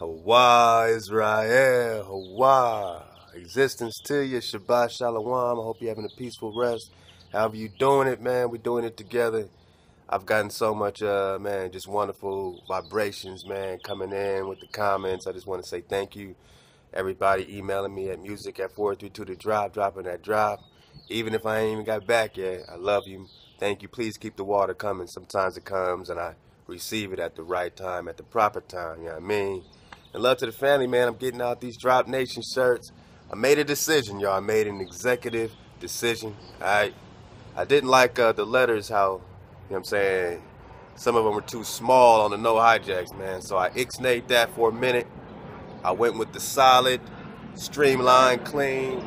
Hawa, Israel, Hawa. Existence to you, Shabbat, Shalawam. I hope you're having a peaceful rest. However you doing it, man, we're doing it together. I've gotten so much, man, just wonderful vibrations, man, coming in with the comments. I just want to say thank you. Everybody emailing me at music@432 to dropping that drop. Even if I ain't even got back yet, I love you. Thank you. Please keep the water coming. Sometimes it comes and I receive it at the right time, at the proper time, you know what I mean? And love to the family, man. I'm getting out these Drop Nation shirts. I made a decision, y'all. I made an executive decision, all right? I didn't like the letters, how, you know what I'm saying, some of them were too small on the no hijacks, man. So I ixnayed that for a minute. I went with the solid, streamlined, clean.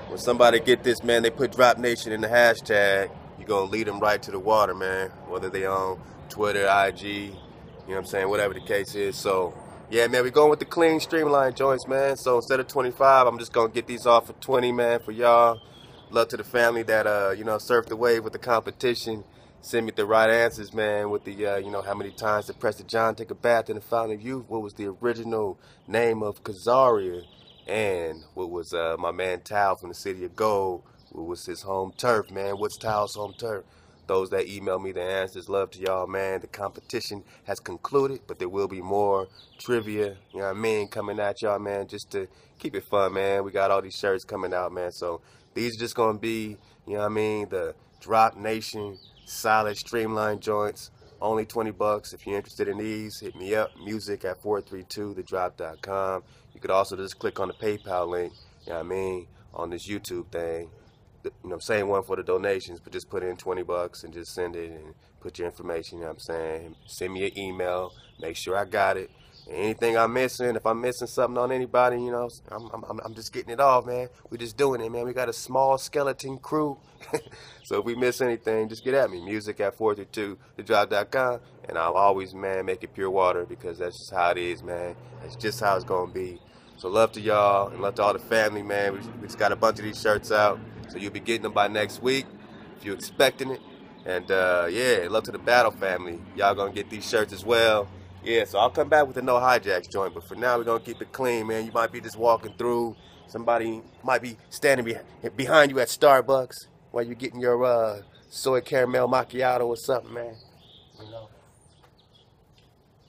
When somebody get this, man, they put Drop Nation in the hashtag, you're going to lead them right to the water, man. Whether they on Twitter, IG, you know what I'm saying, whatever the case is. So, yeah, man, we're going with the clean, streamlined joints, man. So instead of 25, I'm just going to get these off for 20, man, for y'all. Love to the family that, you know, surfed the wave with the competition. Send me the right answers, man, with the, you know, how many times did Prester John take a bath in the Fountain of Youth? What was the original name of Khazaria? And what was my man Tal from the City of Gold? What was his home turf, man? What's Tal's home turf? Those that email me the answers, love to y'all, man. The competition has concluded, but there will be more trivia, you know what I mean, coming at y'all, man, just to keep it fun, man. We got all these shirts coming out, man. So these are just going to be, you know what I mean, the Drop Nation solid streamlined joints. Only 20 bucks. If you're interested in these, hit me up. music@432thedrop.com. You could also just click on the PayPal link, you know what I mean, on this YouTube thing. You know, same one for the donations, but just put in 20 bucks and just send it and put your information, you know what I'm saying. Send me an email, make sure I got it. And anything I'm missing, if I'm missing something on anybody, you know, I'm just getting it off, man. We just doing it, man. We got a small skeleton crew. So if we miss anything, just get at me. music@432thedrop.com. And I'll always, man, make it pure water because that's just how it is, man. That's just how it's going to be. So love to y'all and love to all the family, man. We just got a bunch of these shirts out. So you'll be getting them by next week if you're expecting it. And, yeah, love to the Battle family. Y'all going to get these shirts as well. Yeah, so I'll come back with a no hijacks joint. But for now, we're going to keep it clean, man. You might be just walking through. Somebody might be standing behind you at Starbucks while you're getting your soy caramel macchiato or something, man. You know?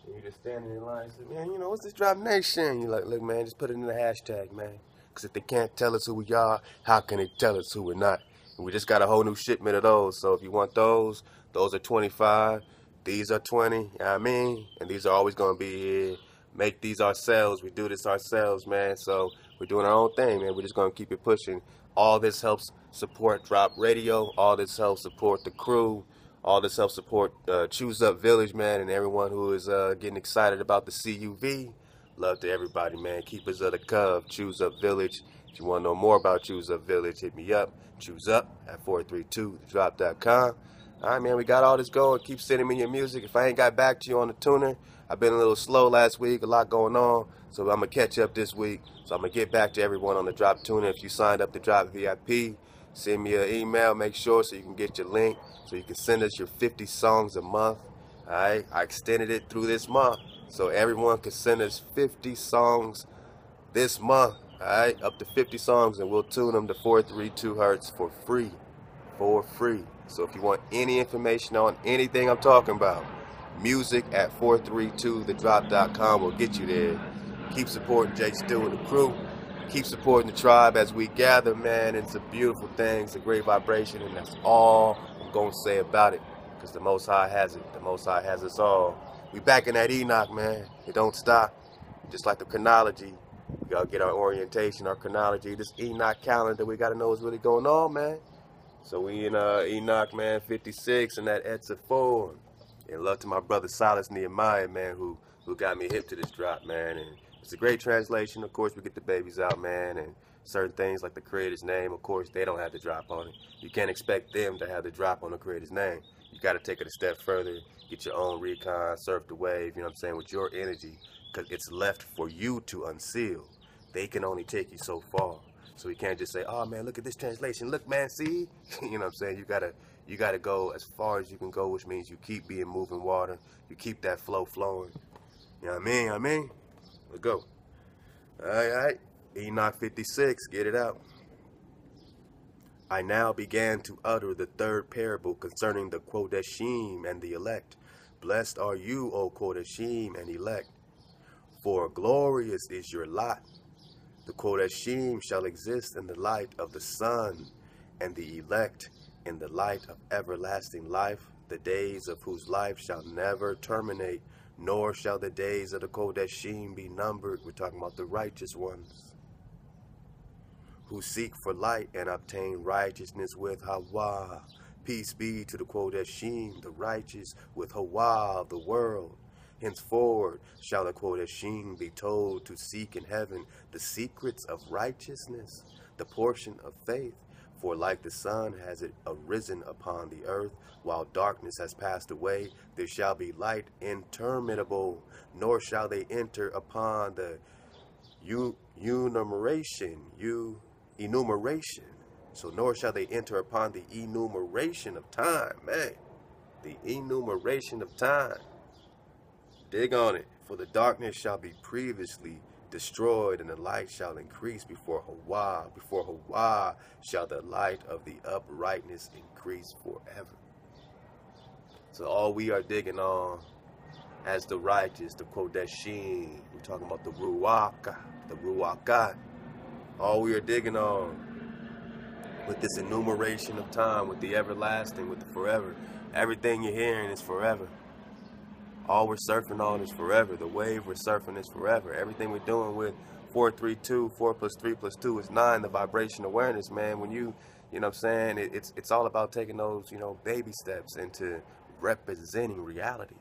You're just standing in line and say, man, you know, what's this Drop Nation? You're like, look, man, just put it in the hashtag, man. Because if they can't tell us who we are, how can they tell us who we're not? And we just got a whole new shipment of those. So if you want those are 25. These are 20, you know what I mean? And these are always going to be here. Make these ourselves. We do this ourselves, man. So we're doing our own thing, man. We're just going to keep it pushing. All this helps support Drop Radio. All this helps support the crew. All this helps support Choose Up Village, man, and everyone who is getting excited about the CUV. Love to everybody, man. Keepers of the Cove, Choose Up Village. If you want to know more about Choose Up Village, hit me up. Choose up at 432thedrop.com. All right, man, we got all this going. Keep sending me your music. If I ain't got back to you on the tuner, I've been a little slow last week, a lot going on, so I'm going to catch up this week. So I'm going to get back to everyone on the Drop tuner. If you signed up to Drop VIP, send me an email, make sure, so you can get your link, so you can send us your 50 songs a month. All right, I extended it through this month, so everyone can send us 50 songs this month. All right, up to 50 songs, and we'll tune them to 432 hertz for free. For free. So if you want any information on anything I'm talking about, music@432thedrop.com will get you there. Keep supporting Jake Stewart and the crew. Keep supporting the tribe as we gather, man. It's a beautiful thing. It's a great vibration, and that's all I'm going to say about it, because the Most High has it. The Most High has us all. We back in that Enoch, man. It don't stop. Just like the chronology. We got to get our orientation, our chronology. This Enoch calendar, we got to know what's really going on, man. So we in Enoch, man, 56, and that Etzer 4. And love to my brother Silas Nehemiah, man, who got me hip to this drop, man. And it's a great translation. Of course, we get the babies out, man, and certain things like the Creator's name, of course, they don't have the drop on it. You can't expect them to have the drop on the Creator's name. You got to take it a step further, get your own recon, surf the wave, you know what I'm saying, with your energy, because it's left for you to unseal. They can only take you so far. So we can't just say, oh man, look at this translation. Look, man, see? You know what I'm saying? You You got to go as far as you can go, which means you keep being moving water. You keep that flow flowing. You know what I mean? Let's go. All right. Enoch 56, get it out. I now began to utter the third parable concerning the Kodeshim and the elect. Blessed are you, O Kodeshim and elect, for glorious is your lot. The Kodeshim shall exist in the light of the sun, and the elect in the light of everlasting life, the days of whose life shall never terminate, nor shall the days of the Kodeshim be numbered. We're talking about the righteous ones, who seek for light and obtain righteousness with Hawa. Peace be to the Kodeshim, the righteous, with Hawa of the world. Henceforward shall the Kodeshim be told to seek in heaven the secrets of righteousness, the portion of faith. For like the sun has it arisen upon the earth, while darkness has passed away, there shall be light interminable, nor shall they enter upon the enumeration. So nor shall they enter upon the enumeration of time, man. The enumeration of time. Dig on it. For the darkness shall be previously destroyed, and the light shall increase before Hawa. Before Hawa shall the light of the uprightness increase forever. So all we are digging on as the righteous, the Kodeshim, we're talking about the Ruach, all we are digging on with this enumeration of time, with the everlasting, with the forever. Everything you're hearing is forever. All we're surfing on is forever. The wave we're surfing is forever. Everything we're doing with 432, 4 plus 3 plus 2 is 9, the vibration awareness, man. When you know what I'm saying, it's all about taking those, baby steps into representing reality.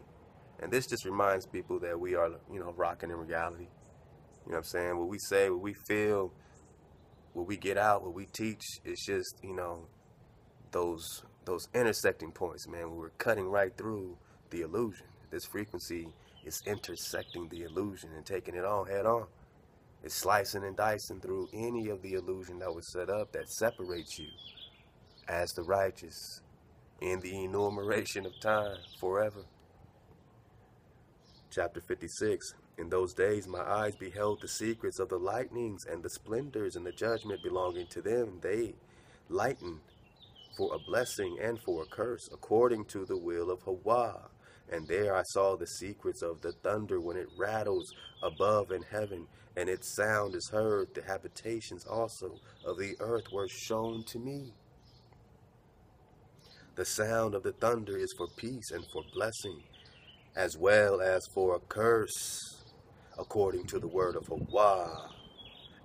And this just reminds people that we are, rocking in reality. You know what I'm saying? What we say, what we feel, what we get out, what we teach, it's just, those intersecting points, man, where we're cutting right through the illusion. This frequency is intersecting the illusion and taking it on head on. It's slicing and dicing through any of the illusion that was set up that separates you as the righteous in the enumeration of time forever. Chapter 56. In those days my eyes beheld the secrets of the lightnings and the splendors and the judgment belonging to them. They lighten for a blessing and for a curse, according to the will of Hawa. And there I saw the secrets of the thunder when it rattles above in heaven, and its sound is heard. The habitations also of the earth were shown to me. The sound of the thunder is for peace and for blessing, as well as for a curse, according to the word of Hawa.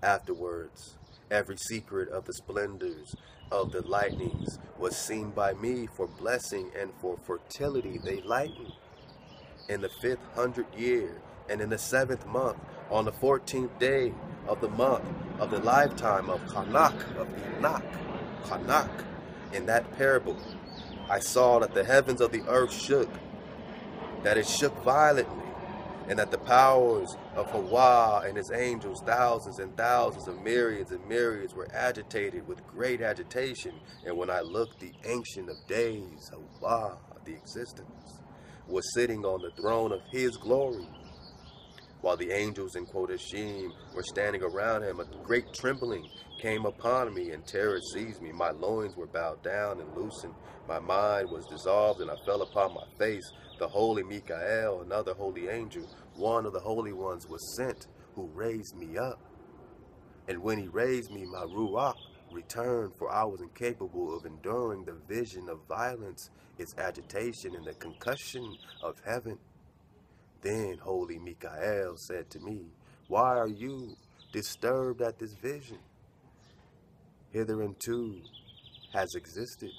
Afterwards, every secret of the splendors of the lightnings was seen by me for blessing and for fertility. They lightened in the 500th year, and in the 7th month, on the 14th day of the month of the lifetime of Chanok, of Enoch. Chanok. In that parable, I saw that the heavens of the earth shook, that it shook violently, and that the powers of Hawa and his angels, thousands and thousands of myriads and myriads, were agitated with great agitation. And when I looked, the Ancient of Days, Hawa, the existence, was sitting on the throne of his glory, while the angels in Kodeshim were standing around him. A great trembling came upon me, and terror seized me. My loins were bowed down and loosened. My mind was dissolved, and I fell upon my face. The holy Michael, another holy angel, one of the holy ones, was sent, who raised me up. And when he raised me, my ruach returned, for I was incapable of enduring the vision of violence, its agitation, and the concussion of heaven. Then holy Michael said to me, why are you disturbed at this vision? Hitherunto has existed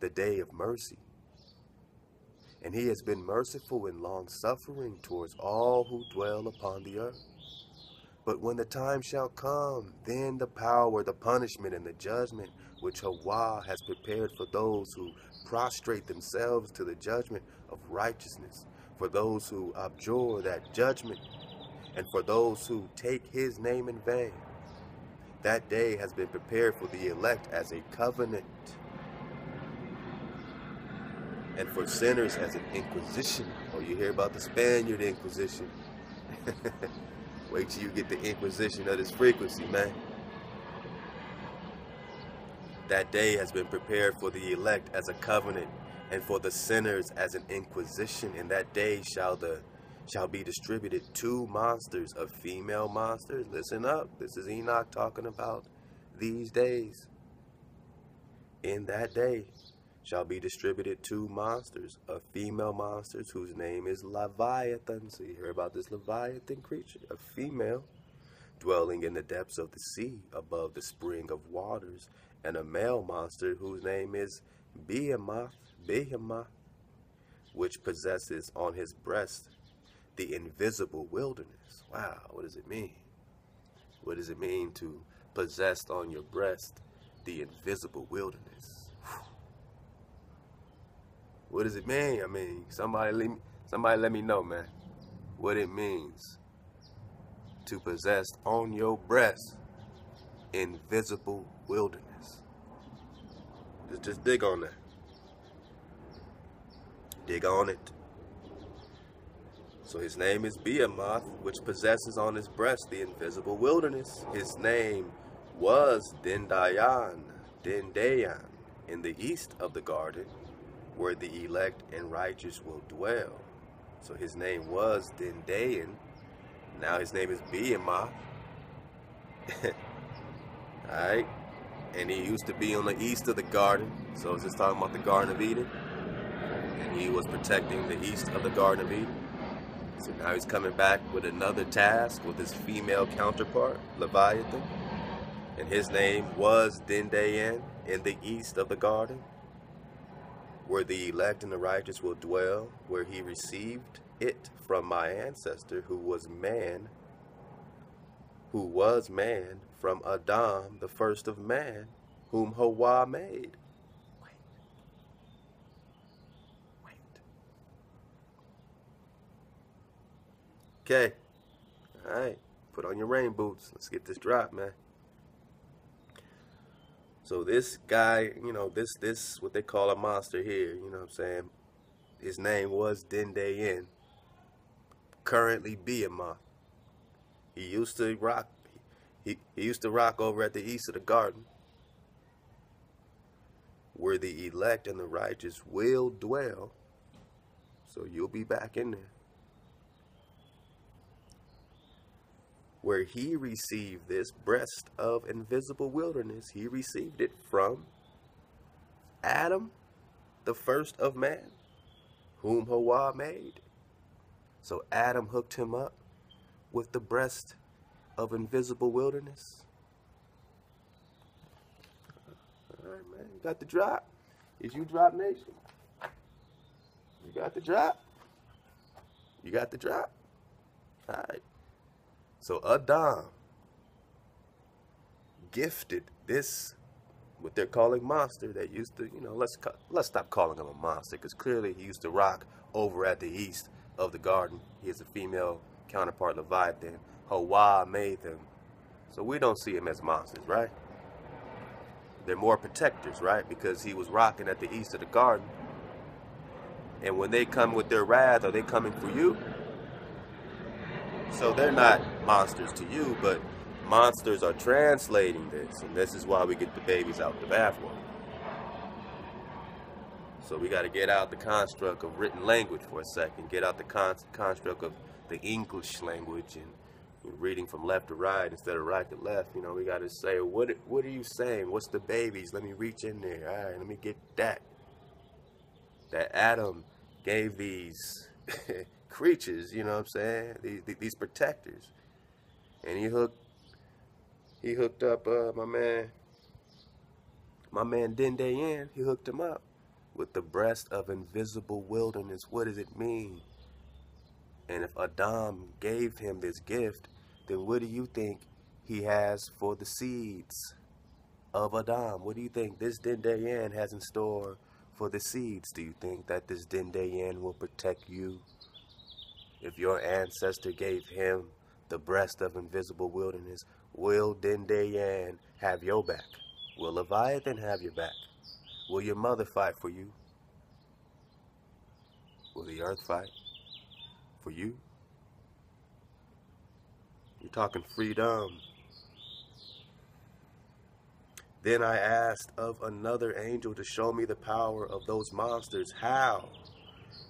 the day of mercy, and he has been merciful and long-suffering towards all who dwell upon the earth. But when the time shall come, then the power, the punishment, and the judgment which Hawa has prepared for those who prostrate themselves to the judgment of righteousness, for those who abjure that judgment, and for those who take his name in vain, that day has been prepared for the elect as a covenant. and for sinners as an inquisition. Oh, you hear about the Spaniard Inquisition. Wait till you get the inquisition of this frequency, man. That day has been prepared for the elect as a covenant, and for the sinners as an inquisition. In that day shall be distributed 2 monsters of female monsters. Listen up. This is Enoch talking about these days. In that day shall be distributed 2 monsters of female monsters, whose name is Leviathan. So you hear about this Leviathan creature, a female, dwelling in the depths of the sea above the spring of waters, and a male monster whose name is Behemoth, which possesses on his breast the invisible wilderness. Wow, what does it mean? What does it mean to possess on your breast the invisible wilderness? What does it mean? I mean, somebody let me know, man, what it means to possess on your breast invisible wilderness. Just dig on that. Dig on it. So his name is Behemoth, which possesses on his breast the invisible wilderness. His name was Dindayan, in the east of the garden, where the elect and righteous will dwell. So his name was Dindayan. Now his name is Behemoth. Alright. And he used to be on the east of the garden. So it's just talking about the Garden of Eden. And he was protecting the east of the Garden of Eden. So now he's coming back with another task with his female counterpart, Leviathan. And his name was Dindayan, in the east of the garden, where the elect and the righteous will dwell, where he received it from my ancestor, who was man from Adam, the first of man, whom Hawa made. Wait. Okay. All right. Put on your rain boots. Let's get this drop, man. So this guy, you know, this what they call a monster here, you know what I'm saying? His name was Dindayan, currently Behemoth. He used to rock over at the east of the garden, where the elect and the righteous will dwell. So you'll be back in there. Where he received this breast of invisible wilderness, he received it from Adam, the first of man, whom Hawa made. So Adam hooked him up with the breast of invisible wilderness. All right, man, you got the drop. Is you drop nation? You got the drop? You got the drop? All right. So Adam gifted this, what they're calling monster, that used to, you know, let's stop calling him a monster, because clearly he used to rock over at the east of the garden. He has a female counterpart, Leviathan. Hawa made them. So we don't see him as monsters, right? They're more protectors, right? Because he was rocking at the east of the garden. And when they come with their wrath, are they coming for you? So they're not monsters to you, but monsters are translating this, and this is why we get the babies out the bathwater. So we got to get out the construct of written language for a second, get out the construct of the English language and reading from left to right instead of right to left. You know, we got to say, what are you saying? What's the babies? Let me reach in there. All right, let me get that. That Adam gave these creatures, you know what I'm saying? These protectors. And he hooked up my man Dindayan, he hooked him up with the breast of invisible wilderness. What does it mean? And if Adam gave him this gift, then what do you think he has for the seeds of Adam? What do you think this Dindayan has in store for the seeds? Do you think that this Dindayan will protect you? If your ancestor gave him the breast of invisible wilderness, will Dindayan have your back? Will Leviathan have your back? Will your mother fight for you? Will the earth fight for you? You're talking freedom. Then I asked of another angel to show me the power of those monsters, how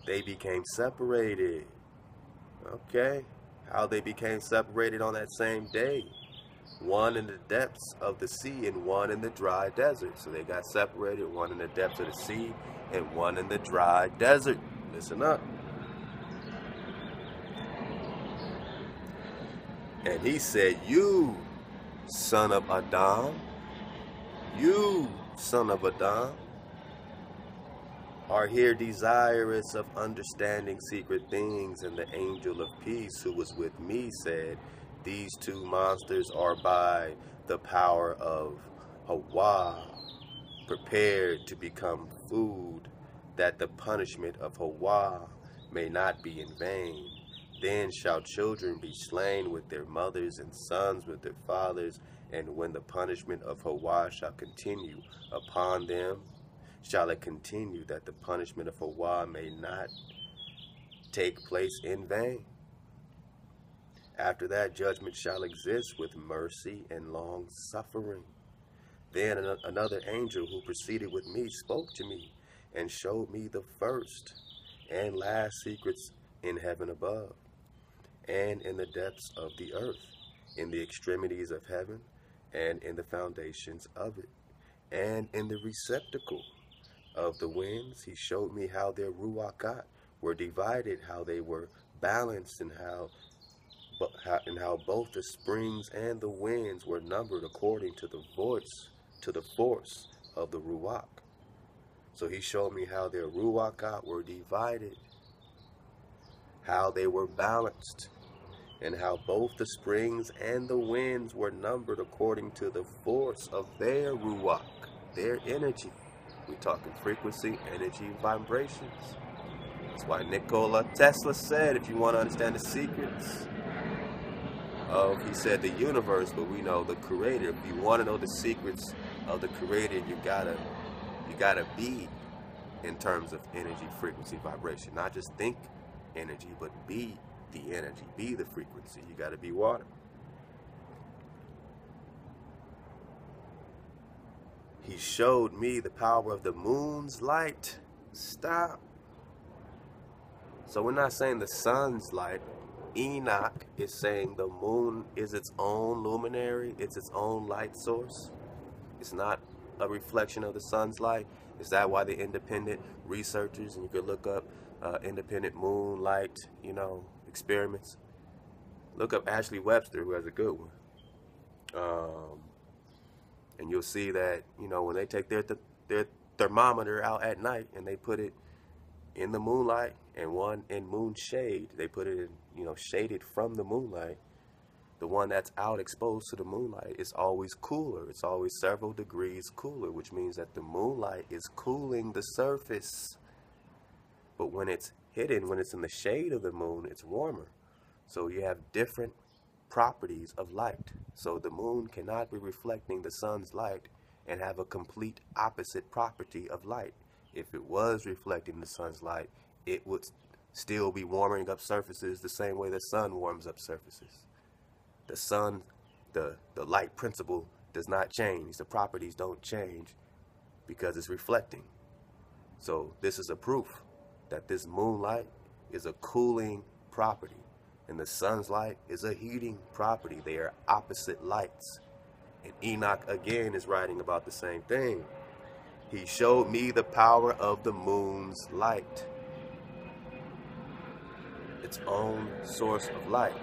they became separated. Okay, how they became separated on that same day. One in the depths of the sea and one in the dry desert. So they got separated, one in the depths of the sea and one in the dry desert. Listen up. And he said, you, son of Adam, you, son of Adam, are here desirous of understanding secret things. And the angel of peace who was with me said, these two monsters are by the power of Hawa prepared to become food, that the punishment of Hawa may not be in vain. Then shall children be slain with their mothers and sons with their fathers, and when the punishment of Hawa shall continue upon them, shall it continue, that the punishment of Hawa may not take place in vain. After that, judgment shall exist with mercy and long suffering. Then another angel who proceeded with me spoke to me and showed me the first and last secrets in heaven above, and in the depths of the earth, in the extremities of heaven, and in the foundations of it, and in the receptacle of the winds. He showed me how their ruachat were divided, how they were balanced, and how both the springs and the winds were numbered according to the force of the ruach. So he showed me how their ruachat were divided, how they were balanced, and how both the springs and the winds were numbered according to the force of their ruach, their energy. We're talking frequency, energy, vibrations. That's why Nikola Tesla said, if you want to understand the secrets of, he said, the universe, but we know the creator. If you want to know the secrets of the creator, you gotta be in terms of energy, frequency, vibration. Not just think energy, but be the energy, be the frequency. You gotta be water. He showed me the power of the moon's light. Stop. So we're not saying the sun's light. Enoch is saying the moon is its own luminary, it's its own light source. It's not a reflection of the sun's light. Is that why the independent researchers, and you could look up independent moonlight, experiments. Look up Ashley Webster, who has a good one. And you'll see that, when they take their thermometer out at night and they put it in the moonlight and one in moon shade, they put it in, shaded from the moonlight. The one that's out exposed to the moonlight is always cooler. It's always several degrees cooler, which means that the moonlight is cooling the surface. But when it's hidden, when it's in the shade of the moon, it's warmer. So you have different properties of light. So the moon cannot be reflecting the sun's light and have a complete opposite property of light. If it was reflecting the sun's light, it would still be warming up surfaces the same way the sun warms up surfaces. The sun, the light principle does not change. The properties don't change because it's reflecting. So this is a proof that this moonlight is a cooling property and the sun's light is a heating property. They are opposite lights. And Enoch again is writing about the same thing. He showed me the power of the moon's light, its own source of light.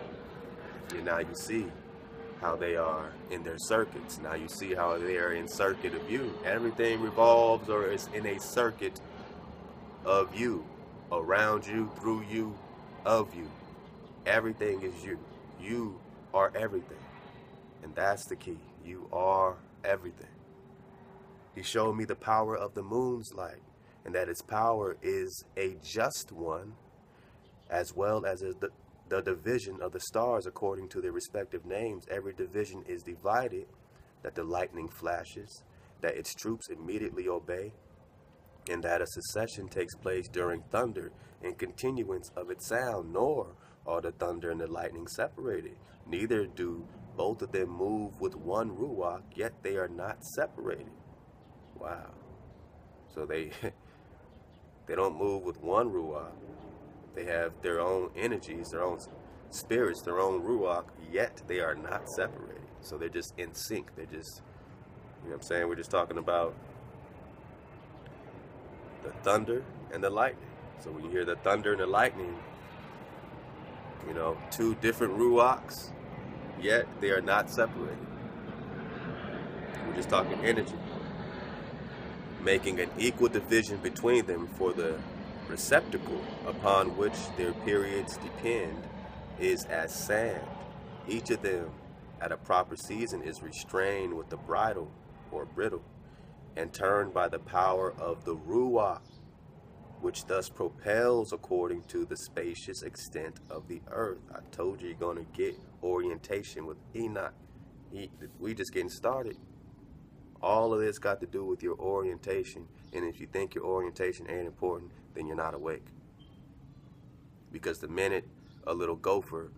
And now you see how they are in their circuits. Now you see how they are in circuit of you. Everything revolves or is in a circuit of you, around you, through you, of you. Everything is you. You are everything. And that's the key. You are everything. He showed me the power of the moon's light, and that its power is a just one, as well as the division of the stars according to their respective names. Every division is divided, that the lightning flashes, that its troops immediately obey, and that a succession takes place during thunder in continuance of its sound, nor are the thunder and the lightning separated. Neither do both of them move with one ruach, yet they are not separated. Wow. So they don't move with one ruach. They have their own energies, their own spirits, their own ruach, yet they are not separated. So they're just in sync. They're just, you know what I'm saying? We're just talking about the thunder and the lightning. So when you hear the thunder and the lightning, you know, two different ruachs, yet they are not separated. We're just talking energy. Making an equal division between them for the receptacle upon which their periods depend is as sand. Each of them at a proper season is restrained with the bridle or brittle and turned by the power of the ruach, which thus propels according to the spacious extent of the earth. I told you you're going to get orientation with Enoch. We just getting started. All of this got to do with your orientation. And if you think your orientation ain't important, then you're not awake. Because the minute a little gopher,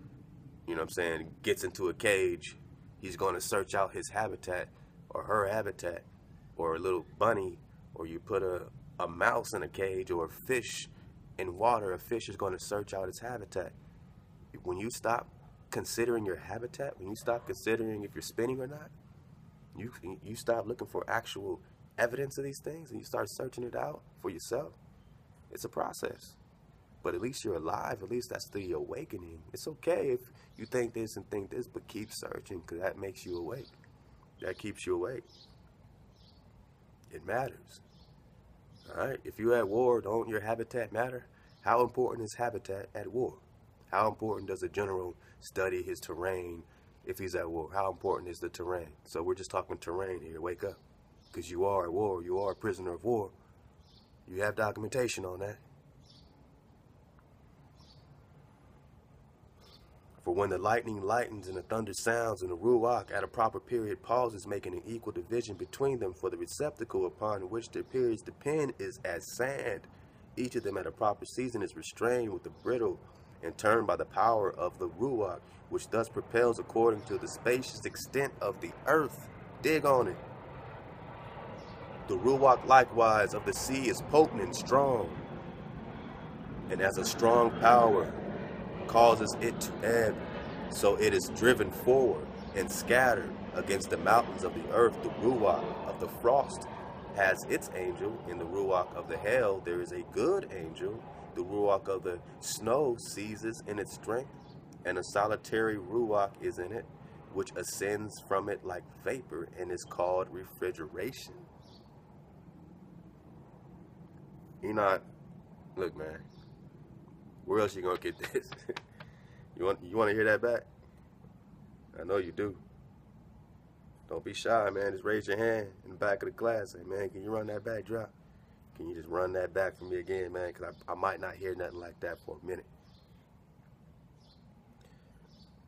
you know what I'm saying, gets into a cage, he's going to search out his habitat or her habitat, or a little bunny, or you put a mouse in a cage, or a fish in water, a fish is going to search out its habitat. When you stop considering your habitat, when you stop considering if you're spinning or not, you stop looking for actual evidence of these things, and you start searching it out for yourself. It's a process. But at least you're alive. At least that's the awakening. It's okay if you think this and think this, but keep searching, because that makes you awake. That keeps you awake. It matters. All right? If you're at war, don't your habitat matter? How important is habitat at war? How important does a general study his terrain if he's at war? How important is the terrain? So we're just talking terrain here. Wake up. Because you are at war. You are a prisoner of war. You have documentation on that. For when the lightning lightens and the thunder sounds and the ruach at a proper period pauses, making an equal division between them, for the receptacle upon which their periods depend is as sand. Each of them at a proper season is restrained with the brittle and turned by the power of the ruach, which thus propels according to the spacious extent of the earth. Dig on it. The ruach likewise of the sea is potent and strong, and as a strong power causes it to ebb, so it is driven forward and scattered against the mountains of the earth. The ruach of the frost has its angel. In the ruach of the hail there is a good angel. The ruach of the snow seizes in its strength, and a solitary ruach is in it, which ascends from it like vapor and is called refrigeration. Enoch, look, man, where else you gonna get this? You want to hear that back? I know you do. Don't be shy, man. Just raise your hand in the back of the class. Say, man, can you run that back drop? Can you just run that back for me again, man? Because I might not hear nothing like that for a minute.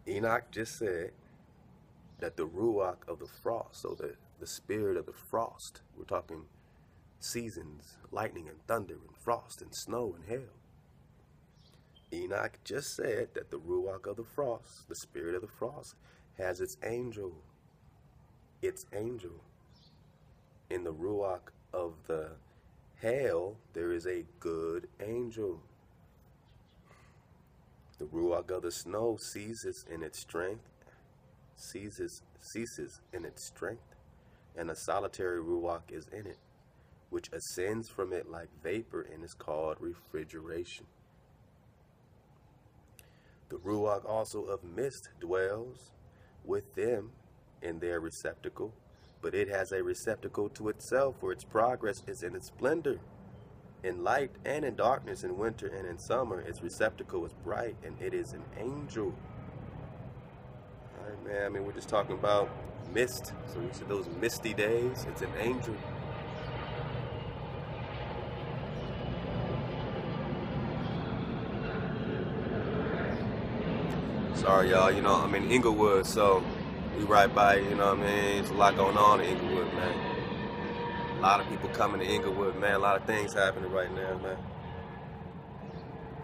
Enoch just said that the ruach of the frost, so the spirit of the frost, we're talking seasons, lightning and thunder and frost and snow and hail. Enoch just said that the ruach of the frost, the spirit of the frost, has its angel. Its angel. In the ruach of the hail, there is a good angel. The ruach of the snow ceases in its strength, ceases in its strength, and a solitary ruach is in it, which ascends from it like vapor and is called refrigeration. The ruach also of mist dwells with them in their receptacle, but it has a receptacle to itself, for its progress is in its splendor. In light and in darkness, in winter and in summer, its receptacle is bright, and it is an angel. All right, man, I mean, we're just talking about mist. So you see those misty days, it's an angel. Sorry, y'all, you know, I'm in Inglewood, so we right by, you know what I mean? There's a lot going on in Inglewood, man. lot of people coming to Inglewood, man. A lot of things happening right now, man.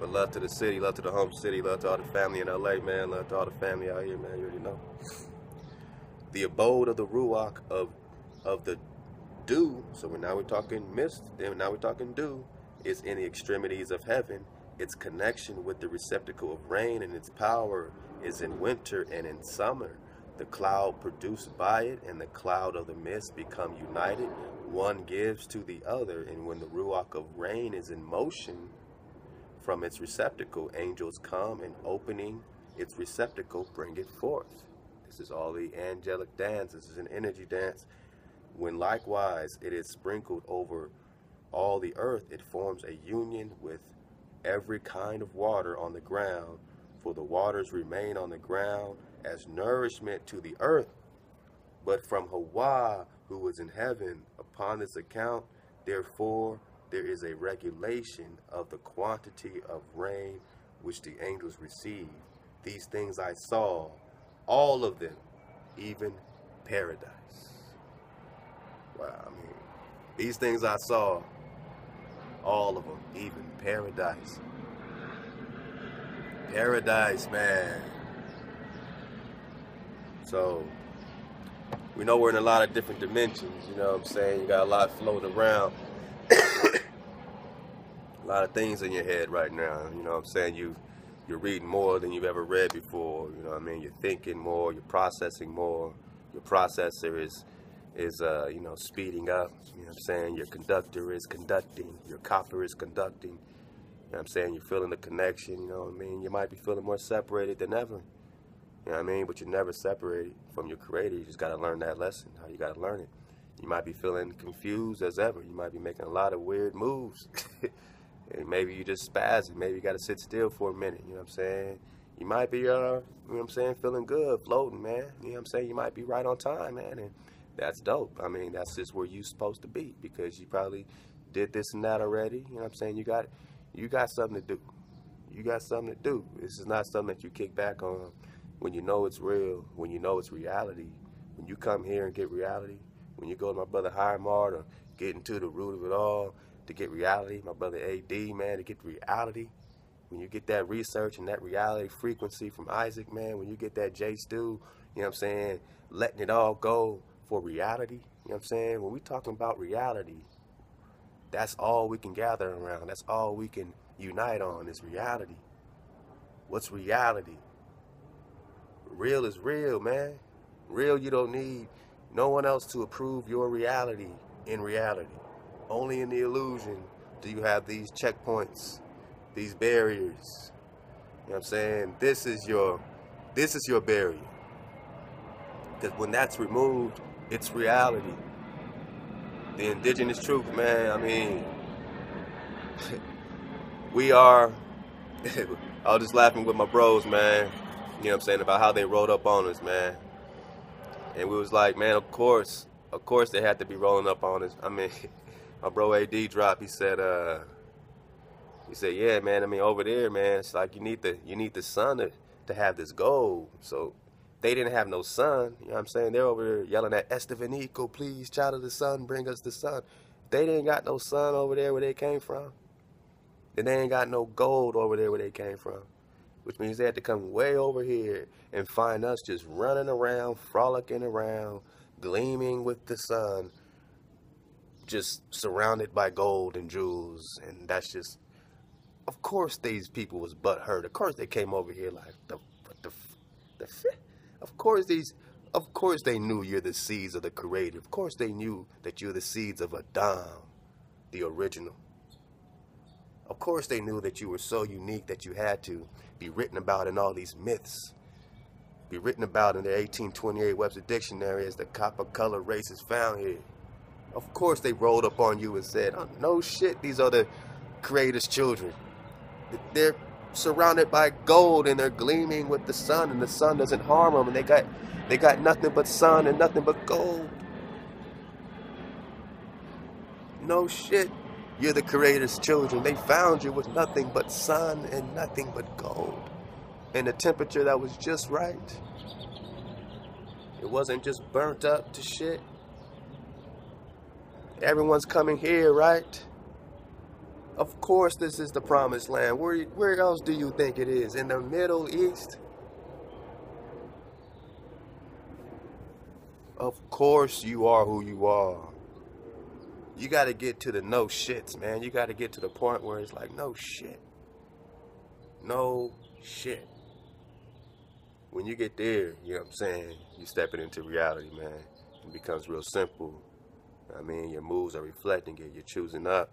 But love to the city, love to the home city, love to all the family in LA, man. Love to all the family out here, man. You already know. The abode of the Ruach of the dew. So now we're talking mist, then now we're talking dew, is in the extremities of heaven. Its connection with the receptacle of rain and its power is in winter and in summer. The cloud produced by it and the cloud of the mist become united. One gives to the other, and when the Ruach of rain is in motion from its receptacle, angels come and opening its receptacle bring it forth. This is all the angelic dance. This is an energy dance. When likewise it is sprinkled over all the earth, it forms a union with every kind of water on the ground, for the waters remain on the ground as nourishment to the earth. But from Hawa, who is in heaven, upon this account, therefore, there is a regulation of the quantity of rain which the angels receive. These things I saw, all of them, even paradise. Wow, I mean, these things I saw, all of them, even paradise. Paradise, man. So, we know we're in a lot of different dimensions, you know what I'm saying? You got a lot floating around. A lot of things in your head right now, you know what I'm saying? You're reading more than you've ever read before, you know what I mean? You're thinking more, you're processing more. Your processor is you know, speeding up, you know what I'm saying? Your conductor is conducting, your copper is conducting, you know what I'm saying? You're feeling the connection, you know what I mean? You might be feeling more separated than ever, you know what I mean? But you're never separated from your creator. You just got to learn that lesson, how you got to learn it. You might be feeling confused as ever. You might be making a lot of weird moves. And maybe you just spazzing. Maybe you got to sit still for a minute, you know what I'm saying? You might be, you know what I'm saying, feeling good, floating, man. You know what I'm saying? You might be right on time, man. And that's dope. I mean, that's just where you're supposed to be, because you probably did this and that already. You know what I'm saying? You got something to do. You got something to do. This is not something that you kick back on when you know it's real, when you know it's reality. When you come here and get reality, when you go to my brother Highmart or get into the root of it all to get reality, my brother AD, man, to get reality. When you get that research and that reality frequency from Isaac, man, when you get that J Stu, you know what I'm saying, letting it all go for reality, you know what I'm saying? When we talking about reality, that's all we can gather around. That's all we can unite on is reality. What's reality? Real is real, man. Real, you don't need no one else to approve your reality in reality. Only in the illusion do you have these checkpoints, these barriers. You know what I'm saying? This is your barrier. Because when that's removed, it's reality. The indigenous truth, man, I mean, we are, I was just laughing with my bros, man, you know what I'm saying, about how they rolled up on us, man. And we was like, man, of course they had to be rolling up on us. I mean, my bro AD dropped, he said, yeah, man, I mean, over there, man, it's like you need the sun to have this gold. So they didn't have no sun, you know what I'm saying? They're over there yelling at Estevanico, please, child of the sun, bring us the sun. They didn't got no sun over there where they came from. And they ain't got no gold over there where they came from. Which means they had to come way over here and find us just running around, frolicking around, gleaming with the sun, just surrounded by gold and jewels. And that's just, of course these people was butthurt. Of course they came over here like, of course they knew you're the seeds of the creator. Of course they knew that you're the seeds of Adam, the original. Of course they knew that you were so unique that you had to be written about in all these myths. Be written about in the 1828 Webster Dictionary as the copper-colored races found here. Of course they rolled up on you and said, oh, no shit, these are the creator's children. They're surrounded by gold and they're gleaming with the sun, and the sun doesn't harm them, and they got nothing but sun and nothing but gold. No shit. You're the creator's children. They found you with nothing but sun and nothing but gold. And a temperature that was just right. It wasn't just burnt up to shit. Everyone's coming here, right? Of course this is the promised land. Where else do you think it is? In the Middle East? Of course you are who you are. You got to get to the no shits, man. You got to get to the point where it's like, no shit. No shit. When you get there, you know what I'm saying, you stepping into reality, man. It becomes real simple. I mean, your moves are reflecting it. You're choosing up.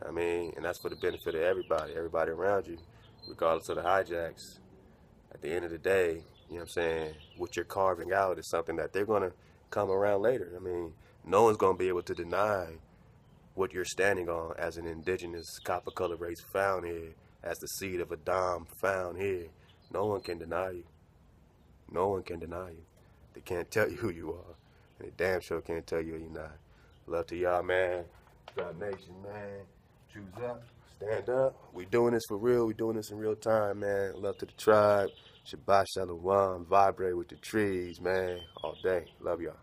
I mean, and that's for the benefit of everybody around you, regardless of the hijacks. At the end of the day, you know what I'm saying, what you're carving out is something that they're going to come around later. I mean, no one's going to be able to deny what you're standing on as an indigenous copper-colored race found here, as the seed of Adam found here. No one can deny you. No one can deny you. They can't tell you who you are. And they damn sure can't tell you who you're not. Love to y'all, man. God Nation, man. Choose up. Stand up. We doing this for real. We doing this in real time, man. Love to the tribe. Shabbat Shalawam. Vibrate with the trees, man. All day. Love y'all.